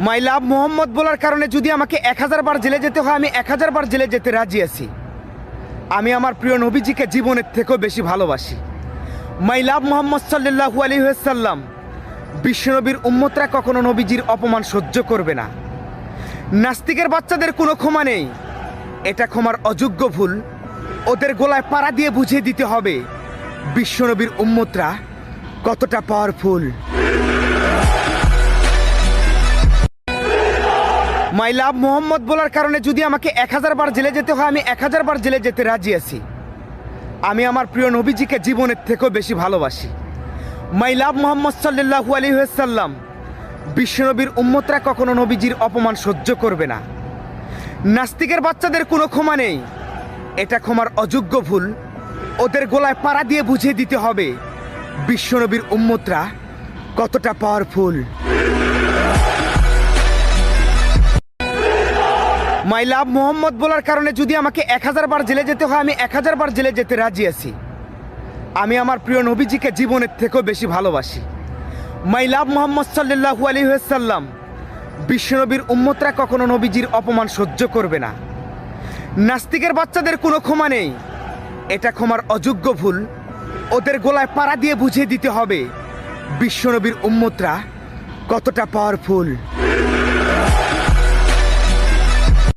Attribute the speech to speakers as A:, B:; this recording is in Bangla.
A: মাই লাভ মোহাম্মদ বলার কারণে যদি আমাকে 1000 বার জেলে যেতে হয়, আমি 1000 বার জেলে যেতে রাজি আছি। আমি আমার প্রিয় নবীজিকে জীবনের থেকেও বেশি ভালোবাসি। মাই লাভ মোহাম্মদ সাল্লাল্লাহু আলাইহি ওয়াসাল্লাম। বিশ্বনবীর উম্মতরা কখনো নবীজির অপমান সহ্য করবে না। নাস্তিকের বাচ্চাদের কোনো ক্ষমা নেই, এটা ক্ষমার অযোগ্য ভুল। ওদের গলায় পাড়া দিয়ে বুঝিয়ে দিতে হবে বিশ্বনবীর উম্মতরা কতটা পাওয়ারফুল। মাই লাভ মোহাম্মদ বলার কারণে যদি আমাকে 1000 বার জেলে যেতে হয়, আমি 1000 বার জেলে যেতে রাজি আছি। আমি আমার প্রিয় নবীজিকে জীবনের থেকেও বেশি ভালোবাসি। মাই লাভ মোহাম্মদ সাল্লাল্লাহু আলাইহি ওয়াসাল্লাম। বিশ্বনবীর উম্মতরা কখনো নবীজির অপমান সহ্য করবে না। নাস্তিকের বাচ্চাদের কোনো ক্ষমা নেই, এটা ক্ষমার অযোগ্য ভুল। ওদের গলায় পাড়া দিয়ে বুঝিয়ে দিতে হবে বিশ্বনবীর উম্মতরা কতটা পাওয়ারফুল। মাই লাভ মোহাম্মদ বলার কারণে যদি আমাকে 1000 বার জেলে যেতে হয়, আমি 1000 বার জেলে যেতে রাজি আছি। আমি আমার প্রিয় নবীজিকে জীবনের থেকেও বেশি ভালোবাসি। মাই লাভ মোহাম্মদ সাল্লাল্লাহু আলাইহি ওয়াসাল্লাম। বিশ্বনবীর উম্মতরা কখনো নবীজির অপমান সহ্য করবে না। নাস্তিকের বাচ্চাদের কোনো ক্ষমা নেই, এটা ক্ষমার অযোগ্য ভুল। ওদের গলায় পাড়া দিয়ে বুঝিয়ে দিতে হবে বিশ্বনবীর উম্মতরা কতটা পাওয়ারফুল।